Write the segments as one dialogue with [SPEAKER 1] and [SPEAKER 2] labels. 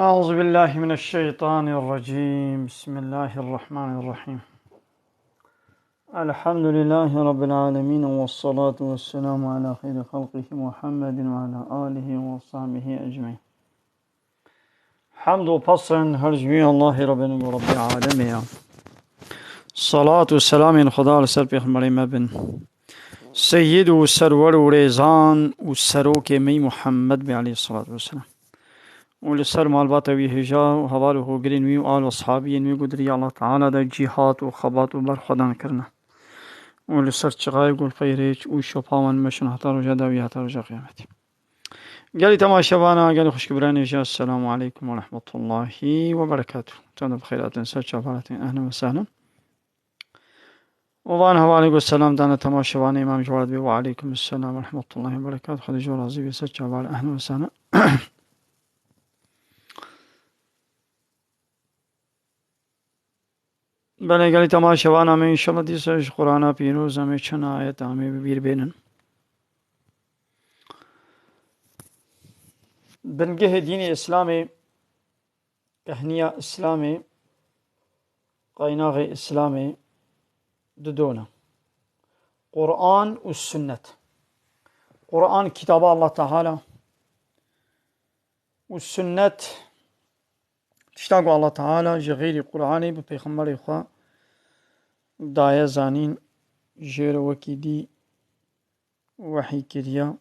[SPEAKER 1] أعوذ بالله من الشيطان الرجيم. بسم الله الرحمن الرحيم. الحمد لله رب العالمين، والصلاة والسلام على خير خلقه محمد وعلى آله وصحبه أجمعين. حمد وفصل هرجوی الله ربنا ورب العالمين. صلاة والسلام خدا لسر پیغمبر مبن سيد و سرور و ریزان و سروک می محمد عليه الصلاة والسلام ولسر مالبات وی هجا و حوال و گرین وی و آل و اصحابی وی قدری الله تعالی دا جهات و خبات و برخدان کرنا ولسر چغای گل خیریچ و شفاوان مشن حتا رجا داوی حتا رجا قیامتی. قالی تماشاوانا قالی خوشكبراني جاء السلام عليكم ورحمة الله وبركاته. تانا بخيرات انسان شفارات اهلا وسهلا. وضان حوالي السلام دانا تماشاوانا امام جوارد بي وعليكم السلام ورحمة الله وبركاته. خد جوار عزيبي بسات شفار اهلا وسهلا. بله قالی تماشاوانا میں انشاءاللہ دیساش قرآن پیروز ہمیں چند آیت ہمیں بیر بینن بنگه دین اسلام کهنیا اسلام قیناغ اسلام ددونا قرآن و سنت. قرآن كتاب الله تعالى والسنة تشتاق الله تعالى جغير قرآني ببيغمبر إخوة دايا زانين جير وكيدي وحي كريا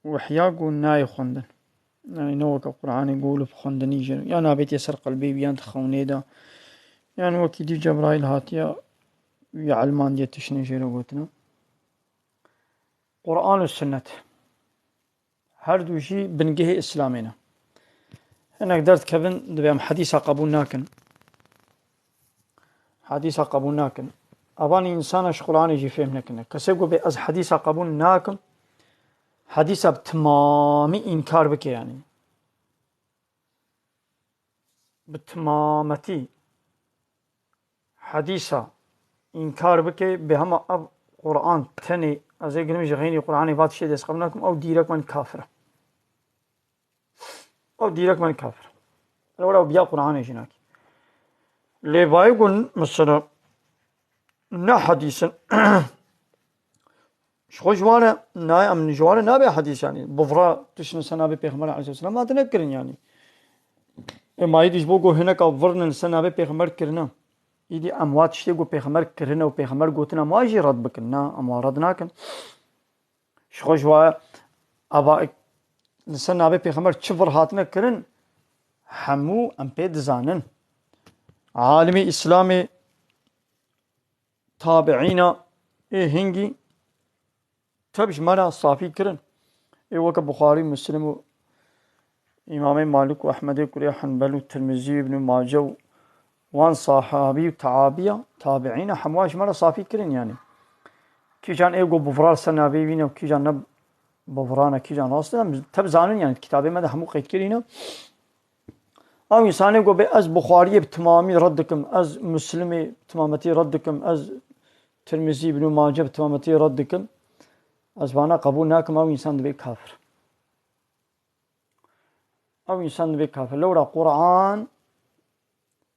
[SPEAKER 1] وحيا قول ناي خندن يعني نوك القرآن يقول بخندني جير يعني بيت يسر قلبي بيان تخوني دا يعني وكيدي جبرائيل هاتيا يعلمان دي تشني جير وقتنا قرآن والسنة هر دو شي بنجه إسلامنا. أنا قدرت كبن دبيام حديثة قبول ناكن حديثة قبول ناكن أباني إنسان قرآن يجي فهم ناكن كسيقو بأز حديثة قبول ناكن حديثة بتمامي إنكار بك يعني بتمامتي حديثة إنكار بك بهم أب قرآن تاني أزي قنمي جغيني قرآن يبات شيء ديس قبل ناكم أو ديرك من كافرة أو ديرك من كافر لو بيا قرآن يجيناك لي بايقون مثلا نا حديثا شخو جوانا نا أمن جوانا نا بي حديث يعني بفرا تشن سنة بي پیغمبر عليه السلام ما تنكرن يعني ما يديش بوغو هناك أفرن سنة بي پیغمبر كرنا يدي أموات شتي قو پیغمبر كرنا و پیغمبر قوتنا ما يجي رد بكنا أما ردناكن شخو جوانا أبا لسنا بي پیغمبر چفر هاتنا کرن همو ام پید زانن عالمی اسلامی تابعینا هنگی تبش منا صافی کرن وك بخاري مسلم امام مالك واحمد كري حنبل والترمذي ابن ماجه وان صحابي وتعابيه تابعين حمواش منا صافي کرن يعني كي جان ايغو بفرار سنا بينا وكي جان بفرانا كي جان اصلا تبزانن يعني كتابي ما همو قيد كرينا أو إنساني قو بأز بخاري بتمامي ردكم أز مسلمي بتمامتي ردكم أز ترمزي بن ماجه بتمامتي ردكم أز بانا قبولناكم أو إنسان دبي كافر أو إنسان دبي كافر لورا قرآن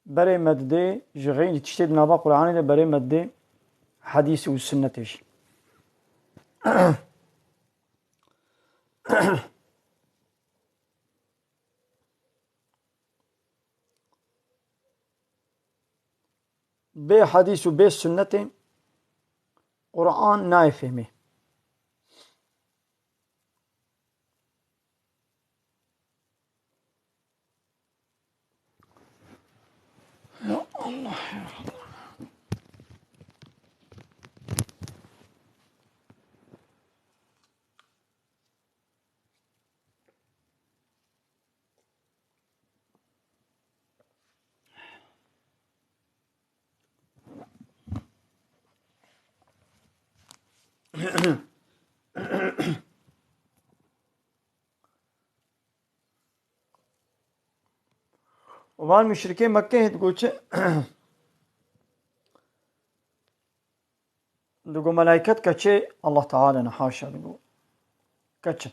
[SPEAKER 1] بري مددي جغين تشتد نابا قرآن بري مددي حديث والسنة تشي بے حدیث و بے سنت قرآن نائے فہمے یا اللہ وان مشركين مكة تقول دقو ملائكت كتشي الله تعالى نحاشا دقو كتش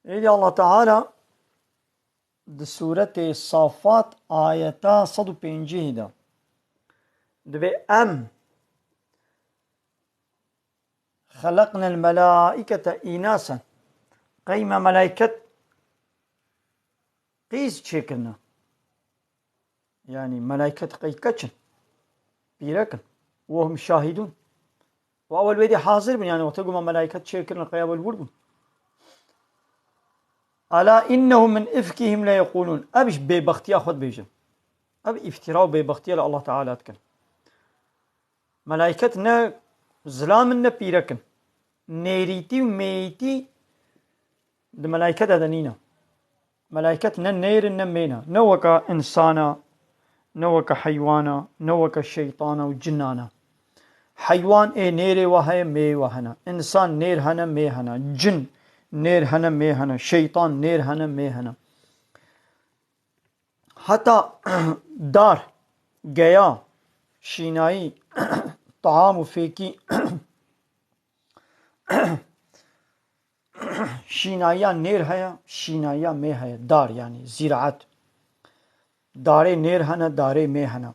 [SPEAKER 1] إذا الله تعالى د سورة صافات آيتا 150 دا دبي أم خلقنا الملائكة إناسا قيمة ملائكة قيس تشيكنا يعني ملائكة قيكتشن بيركن وهم شاهدون وأول بيدي حاضر يعني وتقوم ملائكة تشيكنا قياب الورد ألا إنهم من إفكهم لا يقولون أبش ببختيا خد بيجن أب افتراء ببختيا لله تعالى أتكن ملائكتنا ظلامنا بيركن نيريتي وميتي د ملائكة دنينا ملائكتنا نير نمينا نوكا إنسانا نوكا حيوانا نوكا شيطانا وجنانا حيوان نيري وهي مي وهنا إنسان نير هنا مي هنا جن نير هنا مي هنا شيطان نير هنا مي هنا حتى دار جيا شيناي طعام وفيكي شينايا نير هيا شينايا مي هيا دار يعني زراعات داري نير هنا داري مي هنا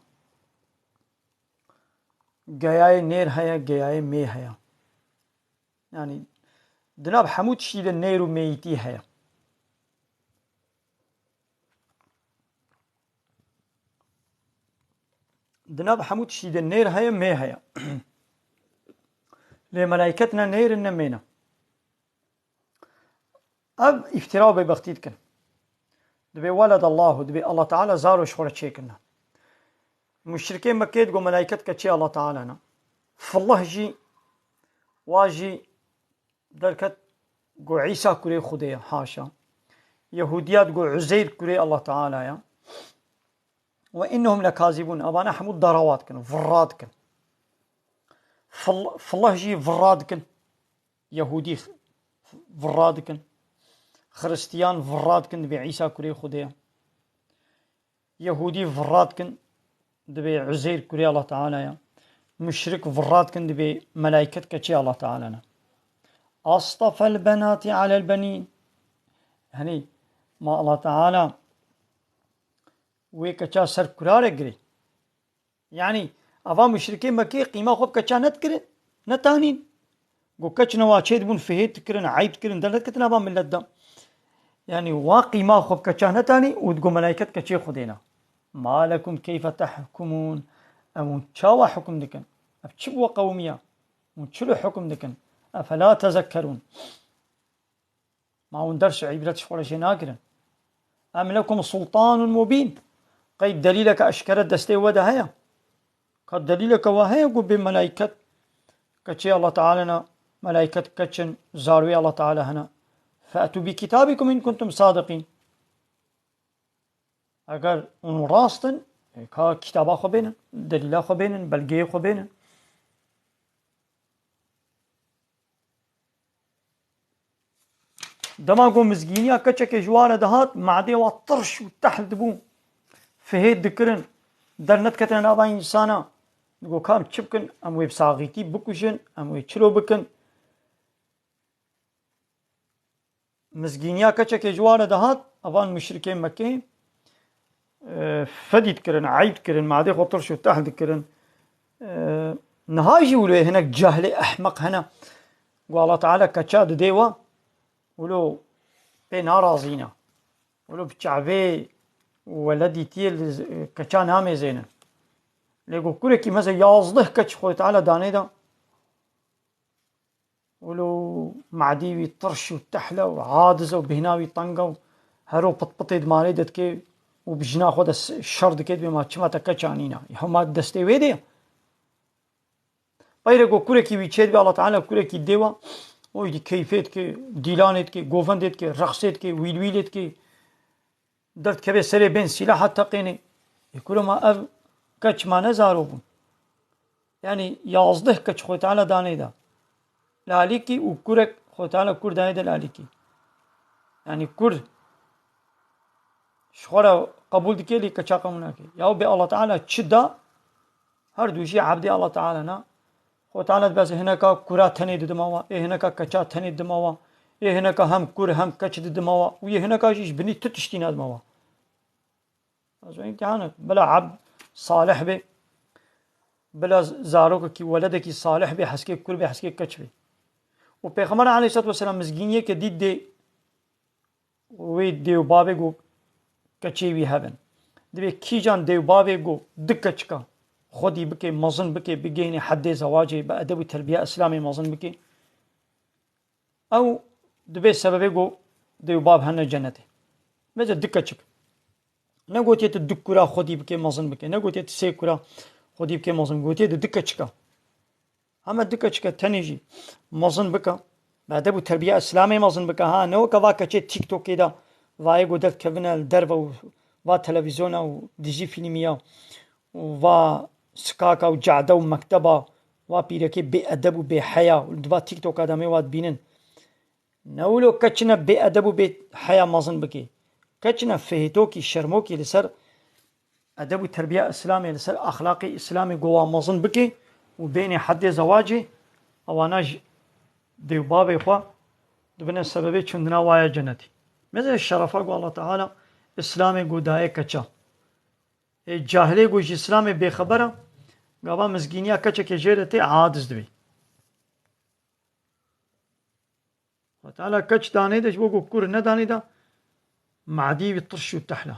[SPEAKER 1] جياي نير هيا جياي مي هيا يعني دناب حمود شيد النير وميتي هيا دناب حمود شيد النير هيا مي هيا لملائكتنا نير النمينا أب افتراء ببختيت كن دبي ولد الله دبي الله تعالى زارو شورة شيكنا مشركين مكيد قو ملائكتك كشي الله تعالى نا فالله جي واجي دركت قو عيسى كري خديا حاشا يهوديات قو عزير كري الله تعالى يا وإنهم لكاذبون أبانا حمود ضروات كن فراد كن فالله جي فراد كن يهودي فراد كن خريستيان فراد كن دبي عيسى كري خديا يهودي فراد كن دبي عزير كري الله تعالى يا مشرك فراد كن دبي ملائكة كشي الله تعالى أصطفى البنات على البنين يعني ما الله تعالى ويكشا سر كرار قري يعني أفا مشركين مكي قيمة خوب كشا نتكرن نتانين قو كش نواشيد بون فهيت تكرن عيب تكرن دلت كتنا من لدى يعني واقي ما خوب كشا نتاني وتقو ملائكة كشي خدينا ما لكم كيف تحكمون أمون شاوا حكم دكن أفتشبوا قوميا وتشلو حكم دكن أفلا تذكرون ما هو درس عبرة شولا شي ناكرن أم لكم سلطان مبين قيد دليلك أشكرت دستي ودا هيا قد دليلك وهي قو بملائكة كتشي الله تعالى ملائكة كتشن زاروي الله تعالى هنا فأتوا بكتابكم إن كنتم صادقين اگر اون راستن که کتابا خو بینن دلیلا خو بینن بلگه خو بینن دماغو مزگینیا کچه که جوانه دهات معده و طرش و تحت دبو فهید دکرن در ند کتن آبا انسانا نگو کام چی بکن اموی بساغیتی بکشن اموی چلو بکن مزگینیا کچه که جوانه دهات آبان مشرکین مکه فديت كرن عيب كرن معدي خطر شو تحت كرن نهاجي ولو هناك جاهل أحمق هنا والله تعالى كتشاد ديوا ولو بين رازينا ولو بتشعبي ولدي تيل كتشان هامي زينا ليقول كلكي مثلا يازده كتش خوي تعالى دانيدا ولو معدي طرش وتحلى وعادزه وبهناوي طنقه هرو بطبطي دمالي دتكي وبجنا خود الشرد كده بما تشما تكچانينا هم دستي ويدي بايرغو كوركي ويچيد الله تعالى كوركي ديوا ويدي كيفيت كي ديلانت كي غوفندت كي رخصت كي ويلويلت كي درت كبه سري بين سلاح تقيني يقول ما اب كچ ما نزارو يعني يازده كچ خو تعالى دانيدا لاليكي وكورك خو تعالى كور دانيدا لاليكي يعني كور شخورا قبول دكي لي كشاقة مناكي ياو بي الله تعالى تشدا هر دوشي عبدي الله تعالى نا خو تعالى بس هناك كورا تني دماوا إيه هناك كشا تني دماوا إيه هناك هم كور هم كش دماوا ويه هناك جيش بني تتشتينا دماوا امتحانك بلا عبد صالح به بلا زاروك كي ولدك صالح به حسكي كل به حسكي كچ به وبيغمبر عليه الصلاة والسلام مزگینیه که دید دی وی دیو بابه گو کچی وی هبن دبی کی جان دیو بابه گو دکه چکا خودی بکه مزن بکه بگینی حد زواجه با ادب و تربیه اسلامی مزن بکه او دبی سببه گو دیو باب هنه جنته مجا دکه چک نگوتیت دکورا خودی بکه مزن بکه نگوتیت سیکورا خودی بکه مزن گوتیت دکه چکا اما دکه چکا تنیجی مزن بکه بعد ابو تربیه اسلامی مزن بکه ها نو کوا کچه تیک توک ایدا وای گودت کبنه در و تلویزیون و دیزی فیلمیا و سکاکا و جعده و مکتبا و پیرکی بی ادب و بی حیا و دوا تیک توک آدمی واد بینن نولو کچنا بی ادب و بی حیا مزن بکی کچنا فهتو کی شرمو کی لسر ادب و تربیه اسلامی لسر اخلاقی اسلامی گوا مزن بکی و بین حد زواجی اواناج دیو بابي خوا دبنا سببي چندنا وايا جنتي مثل الشرفة قو الله تعالى اسلامي قو دايه كچا جاهلي قو اسلامي بخبره قابا مزگينيا كچا كي جيرتي عادز دبي وتعالى كچ داني دش بو كور نداني دا معدي بالطرش والتحلى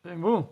[SPEAKER 1] فهمو